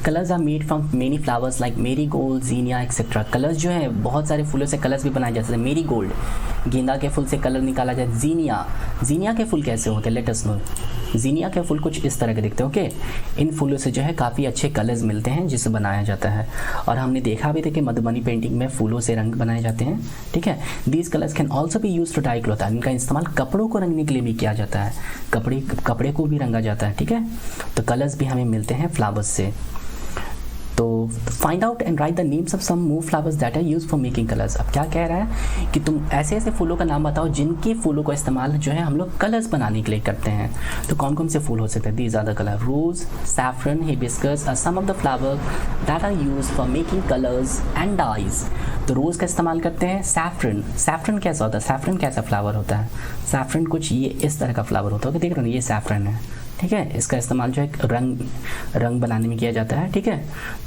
Colours are made from many flowers like marigold, zinnia etcetera. Colours जो है बहुत सारे फूलों से कलर्स भी बनाए जाते हैं। मेरी गोल्ड, गेंदा के फूल से कलर निकाला जाए। जीनिया के फूल कैसे होते हैं, लेट अस नो। जीनिया के फूल कुछ इस तरह के दिखते हैं। ओके, इन फूलों से जो है काफ़ी अच्छे कलर्स मिलते हैं जिसे बनाया जाता है। और हमने देखा भी था कि मधुबनी पेंटिंग में फूलों से रंग बनाए जाते हैं। ठीक है, these colours can also be use to dye cloth. इनका इस्तेमाल कपड़ों को रंगने के लिए भी किया जाता है, कपड़े को भी रंगा जाता है। ठीक है, तो कलर्स भी हमें मिलते हैं फ्लावर्स से। तो find out and write the names of some more flowers that are use for making colours. अब क्या कह रहा है कि तुम ऐसे ऐसे फूलों का नाम बताओ जिनके फूलों का इस्तेमाल जो है हम लोग कलर्स बनाने के लिए करते हैं। तो कौन कौन से फूल हो सकते हैं? These are the colour, rose, saffron, hibiscus are some of the flower that are use for making colours and dyes. तो रोज का इस्तेमाल करते हैं। सैफरन कैसा होता है? सैफरन कैसा फ्लावर होता है? सैफरन कुछ ये इस तरह का फ्लावर होता है। देख रहे हो, ये सैफरन है। ठीक है, इसका इस्तेमाल जो है रंग बनाने में किया जाता है। ठीक है,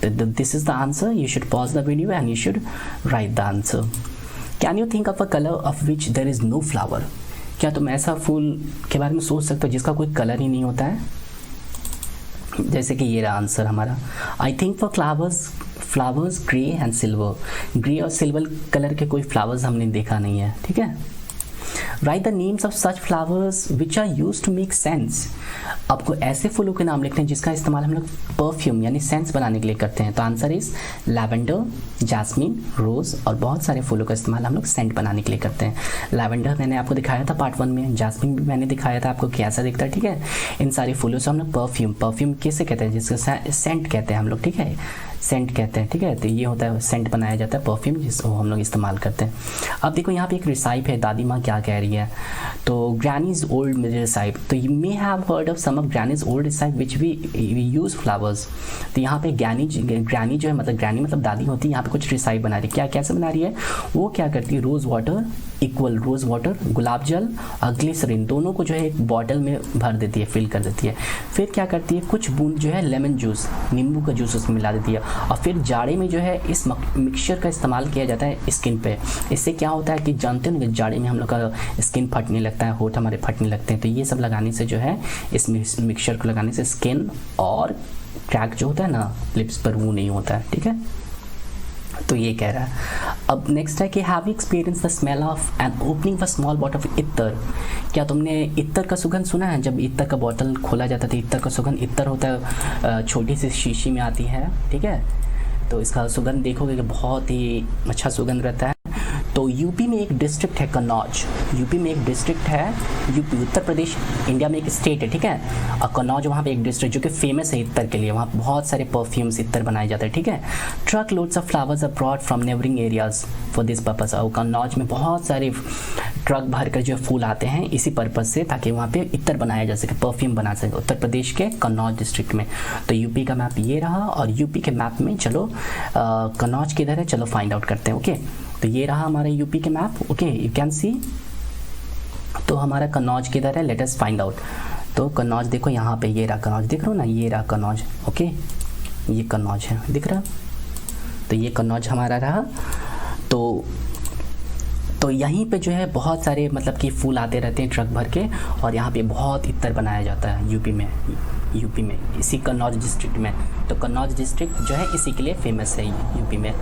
तो this is the answer. You should pause the video and you should write the answer. Can you think of a colour of which there is no flower? क्या तुम ऐसा फूल के बारे में सोच सकते हो जिसका कोई कलर ही नहीं होता है? जैसे कि ये रहा आंसर हमारा। I think for flowers grey and silver. Grey और सिल्वर कलर के कोई फ्लावर्स हमने देखा नहीं है। ठीक है, write the names of such flowers which are use to make sense. आपको ऐसे फूलों के नाम लिखते हैं जिसका इस्तेमाल हम लोग परफ्यूम यानी सेंस बनाने के लिए करते हैं। तो आंसर इज लैवेंडर, जैस्मिन, रोज और बहुत सारे फूलों का इस्तेमाल हम लोग सेंट बनाने के लिए करते हैं। लैवेंडर मैंने आपको दिखाया था पार्ट 1 में, जैस्मिन भी मैंने दिखाया था आपको कैसा दिखता है। ठीक है, इन सारे फूलों से हम लोग परफ्यूम किसे कहते हैं? जिसका सेंट कहते हैं हम लोग। ठीक है, सेंट कहते हैं। ठीक है, तो ये होता है सेंट बनाया जाता है परफ्यूम जिसको हम लोग इस्तेमाल करते हैं। अब देखो यहाँ पे एक रिसाइप है, दादी माँ क्या कह रही है। तो ग्रैनीज ओल्ड रिसाइप, तो you may have heard of some of granny's old recipe which we use flowers. तो यहाँ पे ग्रैनी जो है मतलब ग्रैनी मतलब दादी होती है। यहाँ पे कुछ रिसाइप बना रही है। क्या कैसे बना रही है? वो क्या करती है, रोज़ वाटर, गुलाब जल और ग्लिसरीन दोनों को जो है एक बॉटल में भर देती है, फिल कर देती है। फिर क्या करती है, कुछ बूंद जो है लेमन जूस, नींबू का जूस उसमें मिला देती है। और फिर जाड़े में जो है इस मिक्सचर का इस्तेमाल किया जाता है स्किन पे। इससे क्या होता है कि जानते हो ना, जाड़े में हम लोग का स्किन फटने लगता है, होठ हमारे फटने लगते हैं। तो ये सब लगाने से जो है इस मिक्सचर को लगाने से स्किन और क्रैक जो होता है ना लिप्स पर, वो नहीं होता है। ठीक है, तो ये कह रहा है। अब नेक्स्ट है कि have you experience the smell of an opening of small bottle of इत्तर। क्या तुमने इत्तर का सुगंध सुना है? जब इत्तर का बॉटल खोला जाता है, इत्तर का सुगंध, इत्तर होता है छोटी सी शीशी में आती है। ठीक है, तो इसका सुगंध देखोगे कि बहुत ही अच्छा सुगंध रहता है। तो यूपी में एक डिस्ट्रिक्ट है कन्नौज, यूपी में एक डिस्ट्रिक्ट है, यूपी उत्तर प्रदेश इंडिया में एक स्टेट है। ठीक है, और कन्नौज वहाँ पे एक डिस्ट्रिक्ट जो कि फेमस है इत्तर के लिए। वहाँ बहुत सारे परफ्यूम्स इत्तर बनाए जाते हैं। ठीक है, truck loads of flowers are brought from neighbouring areas for this purpose. और कन्नौज में बहुत सारे ट्रक भर कर जो फूल आते हैं इसी पर्पज़ से, ताकि वहाँ पे इत्तर बनाया जा सके, परफ्यूम बना सके, उत्तर प्रदेश के कन्नौज डिस्ट्रिक्ट में। तो यूपी का मैप ये रहा, और यूपी के मैप में चलो कन्नौज किधर है चलो फाइंड आउट करते हैं। ओके, तो ये रहा हमारा यूपी के map. Okay, you can see. तो हमारा कन्नौज किधर है, लेट अस फाइंड आउट। तो कन्नौज देखो यहाँ पे, ये रहा कन्नौज, दिख रहा हो ना, ये रहा कन्नौज। ओके, ये कन्नौज है, दिख रहा। तो ये कन्नौज हमारा रहा। तो यहीं पे जो है बहुत सारे मतलब कि फूल आते रहते हैं ट्रक भर के, और यहाँ पे बहुत इत्तर बनाया जाता है यूपी में इसी कन्नौज डिस्ट्रिक्ट में। तो कन्नौज डिस्ट्रिक्ट जो है इसी के लिए फेमस है यूपी में।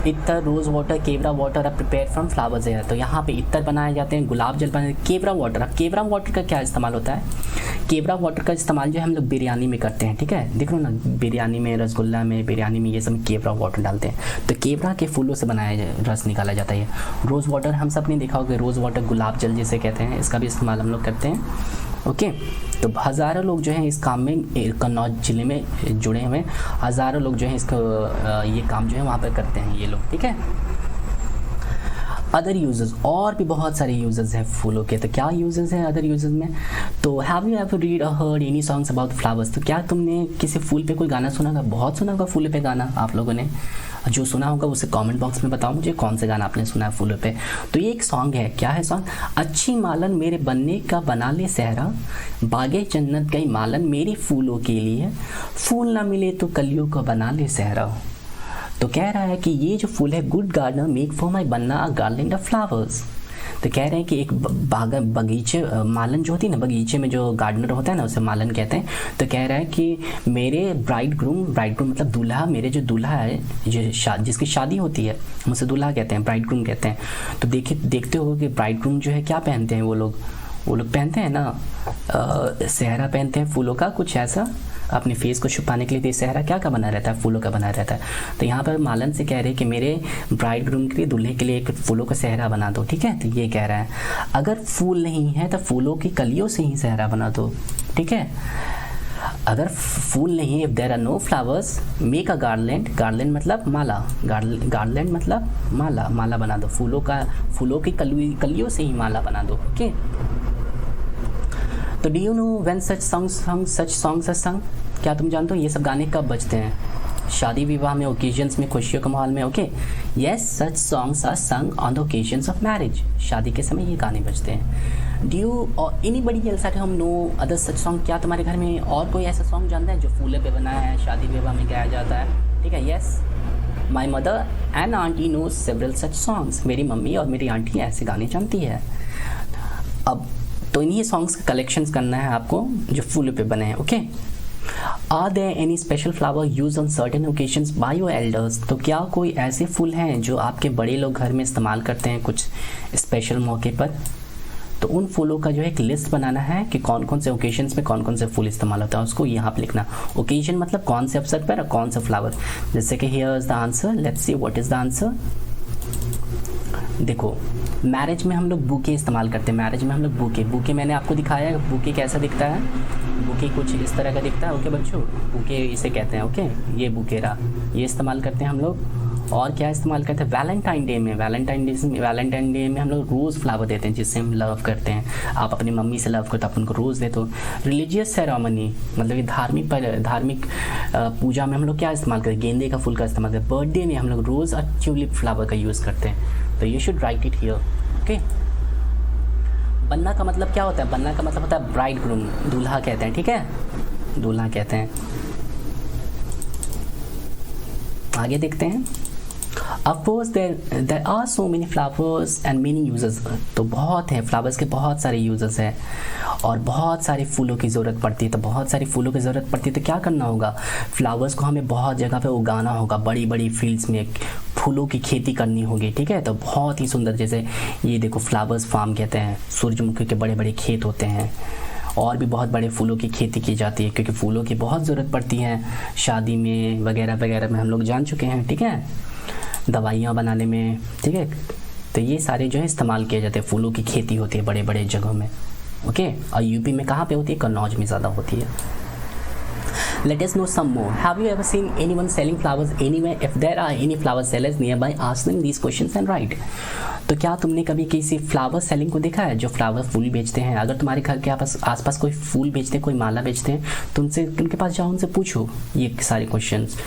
इत्तर, रोज़ वाटर, केवड़ा water are prepare from flowers है। तो यहाँ पे इत्तर बनाए जाते हैं, गुलाब जल बनाए, केवड़ा वाटर। अब केवड़ा वाटर का क्या इस्तेमाल होता है? केवड़ा वाटर का इस्तेमाल जो है हम लोग बिरयानी में करते हैं। ठीक है, देख लो ना, बिरयानी में, रसगुल्ला में, बिरयानी में ये सब केवड़ा वाटर डालते हैं। तो केवड़ा के फूलों से बनाया रस निकाला जाता है। रोज़ वाटर हम सब ने देखा होगा, रोज़ वाटर गुलाब जल जिसे कहते हैं, इसका भी इस्तेमाल हम लोग करते हैं। ओके, तो हज़ारों लोग जो हैं इस काम में कन्नौज जिले में जुड़े हुए, हज़ारों लोग जो हैं इसको ये काम जो है वहाँ पर करते हैं ये लोग। ठीक है, अदर यूजेस, और भी बहुत सारे यूजेस हैं फूलों के। तो क्या यूजेस हैं अदर यूजेस में? तो हैव यू एवर रीड और heard any songs about flowers? तो क्या तुमने किसी फूल पे कोई गाना सुना होगा? बहुत सुना होगा फूल पे गाना आप लोगों ने। जो सुना होगा उसे कमेंट बॉक्स में बताओ मुझे, कौन सा गाना आपने सुना है फूलों पे। तो ये एक सॉन्ग है, क्या है सॉन्ग? अच्छी मालन मेरे बनने का बना ले सहरा, बागे जन्नत गई मालन मेरी फूलों के लिए, फूल ना मिले तो कलियों का बना ले सहरा। तो कह रहा है कि ये जो फूल है, good gardener make for my बनना अ गार्लैंड ऑफ फ्लावर्स। तो कह रहे हैं कि एक बगीचे मालन जो होती है ना, बगीचे में जो गार्डनर होता है ना, उसे मालन कहते हैं। तो कह रहा है कि मेरे ब्राइडग्रूम मतलब दूल्हा, मेरे जो दूल्हा है जिसकी शादी होती है, हम उसे दूल्हा कहते हैं, ब्राइडग्रूम कहते हैं। तो देखते हो कि ब्राइडग्रूम जो है क्या पहनते हैं वो लोग पहनते हैं ना सेहरा पहनते हैं फूलों का, कुछ ऐसा अपने फेस को छुपाने के लिए। तो सेहरा क्या का बना रहता है? फूलों का बना रहता है। तो यहाँ पर मालन से कह रहे हैं कि मेरे ब्राइडग्रूम के लिए, दूल्हे के लिए एक फूलों का सेहरा बना दो, ठीक है। तो ये कह रहा है अगर फूल नहीं है तो फूलों की कलियों से ही सेहरा बना दो, ठीक है। अगर फूल नहीं है, if there are no flowers make a garland मतलब माला, गार्लैंड मतलब माला बना दो, फूलों की कलियों से ही माला बना दो, ओके। तो do you know when such songs are सung? क्या तुम जानते हो ये सब गाने कब बजते हैं? शादी विवाह में, ओकेजन्स में, खुशियों के माहौल में, okay. Yes, such songs are सung on the occasions of marriage. शादी के समय ये गाने बजते हैं। Do you or anybody else at home know other such song? क्या तुम्हारे घर में और कोई ऐसा सॉन्ग जानता है जो फूले पे बना है, शादी विवाह में गाया जाता है, ठीक है। Yes, my mother and aunty know several such songs. मेरी मम्मी और मेरी आंटी ऐसे गाने जानती है। अब तो इन्हीं सॉन्ग्स का कलेक्शंस करना है आपको जो फूलों पे बने हैं, okay. Are there any special flower use on certain occasions by your elders? तो क्या कोई ऐसे फूल हैं जो आपके बड़े लोग घर में इस्तेमाल करते हैं कुछ स्पेशल मौके पर? तो उन फूलों का जो है एक लिस्ट बनाना है कि कौन कौन से ओकेजन्स में कौन कौन से फूल इस्तेमाल होता है, उसको यहाँ पे लिखना। ओकेजन मतलब कौन से अवसर पर और कौन सा फ्लावर। जैसे कि here is the answer, let's see what is the answer. देखो, मैरिज में हम लोग बुके इस्तेमाल करते हैं। मैरिज में हम लोग बुके मैंने आपको दिखाया है बुके कैसा दिखता है। बुके कुछ इस तरह का दिखता है, ओके बच्चों, बुके इसे कहते हैं, ओके। ये बुके रहा, ये इस्तेमाल करते हैं हम लोग। और क्या इस्तेमाल करते हैं? वैलेंटाइन डे में हम लोग रोज़ फ्लावर देते हैं जिससे हम लव करते हैं। आप अपनी मम्मी से लव करते हो, आप उनको रोज़ देते हो। रिलीजियस सेरेमनी मतलब कि धार्मिक पूजा में हम लोग क्या इस्तेमाल करते हैं? गेंदे का फूल का इस्तेमाल करते हैं। बर्थडे में हम लोग रोज़ और ट्यूलिप फ्लावर का यूज़ करते हैं। तो you should write it here, okay. बनना का मतलब क्या होता है? बनना का मतलब होता है ब्राइडग्रूम, दूल्हा कहते हैं, ठीक है, दूल्हा कहते हैं। आगे देखते हैं। Of course there are so many flowers and many uses। तो बहुत हैं फ्लावर्स के, बहुत सारे यूजेस हैं और बहुत सारे फूलों की ज़रूरत पड़ती है। तो बहुत सारी फूलों की ज़रूरत पड़ती है तो क्या करना होगा? फ्लावर्स को हमें बहुत जगह पे उगाना होगा, बड़ी बड़ी फील्ड्स में फूलों की खेती करनी होगी, ठीक है। तो बहुत ही सुंदर, जैसे ये देखो फ्लावर्स फार्म कहते हैं, सूरजमुखी के बड़े बड़े खेत होते हैं और भी बहुत बड़े फूलों की खेती की जाती है क्योंकि फूलों की बहुत ज़रूरत पड़ती है शादी में वगैरह वगैरह में, हम लोग जान चुके हैं, ठीक है, दवाइयाँ बनाने में, ठीक है। तो ये सारे जो है इस्तेमाल किए जाते हैं, फूलों की खेती होती है बड़े बड़े जगहों में, ओके। और यूपी में कहाँ पे होती है? कन्नौज में ज़्यादा होती है। Let us know some more. Have you ever seen anyone selling flowers anywhere? If there are any flower sellers nearby, ask them these questions and write. तो क्या तुमने कभी किसी फ्लावर सेलिंग को देखा है जो फ्लावर फूल बेचते हैं? अगर तुम्हारे घर के आसपास कोई फूल बेचते हैं, कोई माला बेचते हैं, तो उनके पास जाओ, उनसे पूछो ये सारे क्वेश्चंस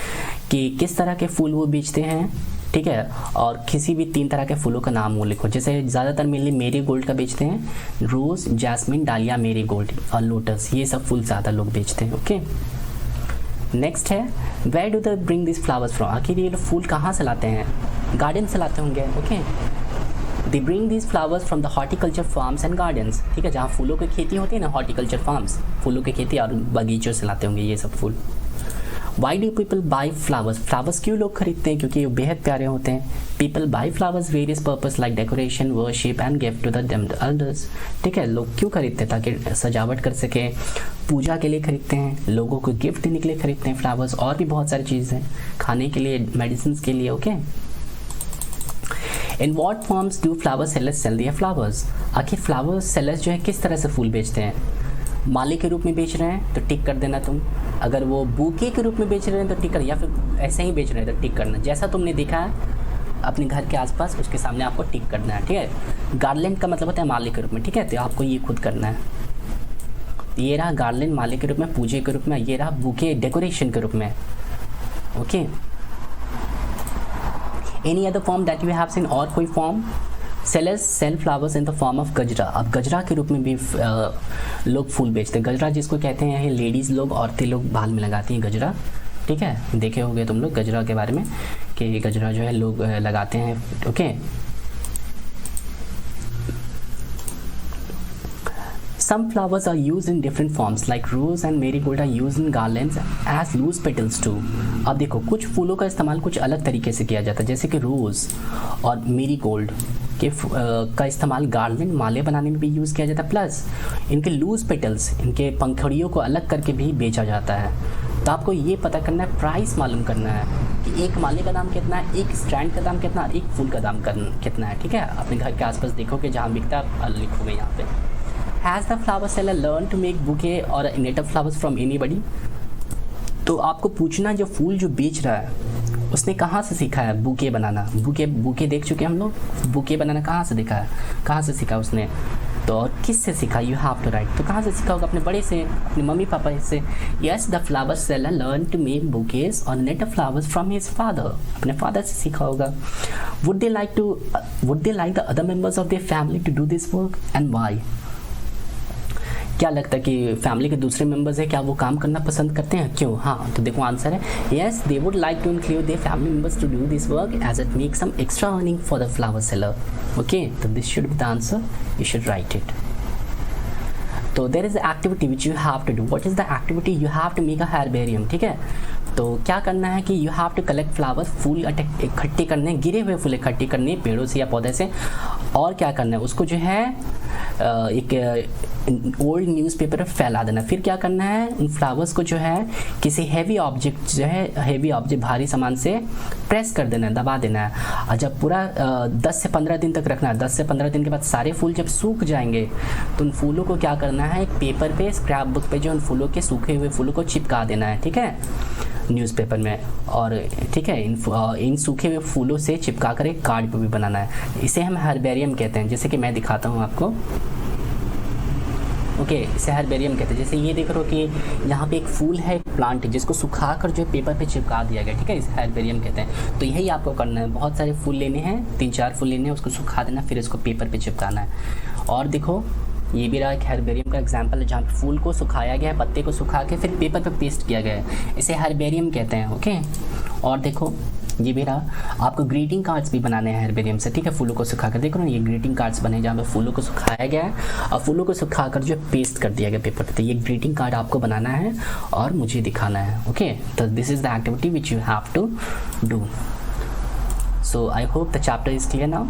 कि किस तरह के फूल वो बेचते हैं, ठीक है। और किसी भी 3 तरह के फूलों का नाम वो लिखो। जैसे ज़्यादातर मेनली मेरी गोल्ड का बेचते हैं, रोज़, जैस्मिन, डालिया, मेरी गोल्ड और लोटस, ये सब फूल ज़्यादा लोग बेचते हैं, ओके। नेक्स्ट है where do they bring this flowers from? आखिर ये लोग फूल कहाँ से लाते हैं? गार्डन से लाते होंगे, okay. They bring this flowers from the horticulture farms and gardens, ठीक है, जहाँ फूलों की खेती होती है ना, हॉर्टिकल्चर फार्म्स, फूलों की खेती और बगीचों से लाते होंगे ये सब फूल। Why do people buy flowers? Flowers क्यों लोग खरीदते हैं? क्योंकि ये बेहद प्यारे होते हैं। People buy flowers various purpose like decoration, worship and gift to the elders, ठीक है। लोग क्यों खरीदते हैं? ताकि सजावट कर सके, पूजा के लिए खरीदते हैं, लोगों को गिफ्ट देने के लिए खरीदते हैं फ्लावर्स, और भी बहुत सारी चीज़ें हैं, खाने के लिए, मेडिसिन के लिए, okay. In what forms do flower sellers sell their flowers? आखिर फ्लावर सेलर्स जो है किस तरह से फूल बेचते हैं? माले के रूप में बेच रहे हैं तो टिक कर देना तुम। अगर वो बुके के रूप में बेच रहे हैं तो टिक कर, या फिर ऐसे ही बेच रहे हैं तो टिक करना। जैसा तुमने देखा है अपने घर के आसपास, उसके सामने आपको टिक करना है, ठीक है। गार्लैंड का मतलब होता है माले के रूप में, ठीक है, तो आपको ये खुद करना है। ये रहा गार्लैंड माले के रूप में, पूजे के रूप में, ये रहा बुके डेकोरेशन के रूप में, okay. Any other form that you have seen? और कोई form? Sellers sell flowers in the form of gajra. अब गजरा के रूप में भी लोग फूल बेचते हैं। गजरा जिसको कहते हैं लेडीज़ लोग, औरतें लोग बाल में लगाती हैं गजरा, ठीक है, देखे होंगे तुम लोग गजरा के बारे में कि गजरा जो है लोग लगाते हैं, okay. Some flowers are used in different forms like rose and marigold are used in garlands as loose petals too. अब देखो कुछ फूलों का इस्तेमाल कुछ अलग तरीके से किया जाता है, जैसे कि रोज़ और मेरीगोल्ड के का इस्तेमाल गार्लैंड माले बनाने में भी यूज़ किया जाता है, प्लस इनके लूज पेटल्स, इनके पंखुड़ियों को अलग करके भी बेचा जाता है। तो आपको ये पता करना है, प्राइस मालूम करना है कि एक माले का दाम कितना है, एक स्टैंड का दाम कितना है, एक फूल का दाम कितना है। ठीक है, अपने घर के आसपास देखोगे जहाँ बिकता है लिखोगे यहाँ पे। Has the flower seller learn to make bouquet or native flowers from anybody. तो आपको पूछना, जो फूल जो बेच रहा है उसने कहाँ से सीखा है बुके बनाना। बुके देख चुके हम लोग, बुके बनाना कहाँ से देखा है, कहाँ से सीखा उसने, तो और किस से सीखा, यू हैव टू राइट। तो कहाँ से सीखा होगा, अपने बड़े से, अपने मम्मी पापा से। Yes, the flower seller learn to make bouquets और native flowers from his father, अपने फादर से सीखा होगा। Would they like the other members of their family to do this work and why. क्या लगता है कि फैमिली के दूसरे मेंबर्स हैं, क्या वो काम करना पसंद करते हैं, क्यों? हाँ, तो देखो आंसर है yes, they would like to include their family members to do this work as it makes some extra earning for the flower seller. Okay, तो this should be the answer, you should write it. तो there is activity which you have to do. What is the activity? You have to make a herbarium. ठीक है, तो क्या करना है कि you have to collect flowers, फूल इकट्ठे करने, गिरे हुए फूल इकट्ठे करने पेड़ों से या पौधे से, और क्या करना है उसको जो है एक ओल्ड न्यूज़पेपर पर फैला देना। फिर क्या करना है, उन फ्लावर्स को जो है किसी हैवी ऑब्जेक्ट जो है, हैवी ऑब्जेक्ट भारी सामान से प्रेस कर देना है, दबा देना है। और जब पूरा 10 से 15 दिन तक रखना है। 10 से 15 दिन के बाद सारे फूल जब सूख जाएंगे तो उन फूलों को क्या करना है, एक पेपर पे, स्क्रैप बुक पे जो उन फूलों के सूखे हुए फूलों को चिपका देना है। ठीक है, न्यूज़पेपर में, और ठीक है इन सूखे हुए फूलों से चिपका कर एक कार्ड पे भी बनाना है। इसे हम हर्बेरियम कहते हैं, जैसे कि मैं दिखाता हूँ आपको। ओके, इसे हर्बेरियम कहते हैं। जैसे ये देख रहे हो कि यहाँ पे एक फूल है, एक प्लांट है, जिसको सुखा कर जो पेपर पे चिपका दिया गया। ठीक है, इसे हर्बेरियम कहते हैं। तो यही आपको करना है, बहुत सारे फूल लेने हैं, 3-4 फूल लेने हैं, उसको सुखा देना, फिर इसको पेपर पे चिपकाना है। और देखो ये भी रहा एक हर्बेरियम का एग्जाम्पल है, जहाँ पे फूल को सुखाया गया है, पत्ते को सुखा के फिर पेपर पे पेस्ट किया गया है, इसे हर्बेरियम कहते हैं। ओके, और देखो ये भी रहा, आपको ग्रीटिंग कार्ड्स भी बनाने हैं हर्बेरियम से। ठीक है, फूलों को सुखा कर, देखो ना ये ग्रीटिंग कार्ड्स बने जहाँ पे फूलों को सुखाया गया है और फूलों को सुखा कर जो पेस्ट कर दिया गया पेपर पे। तो ये ग्रीटिंग कार्ड आपको बनाना है और मुझे दिखाना है। ओके, तो this is the activity which you have to do. So I hope the chapter is clear now.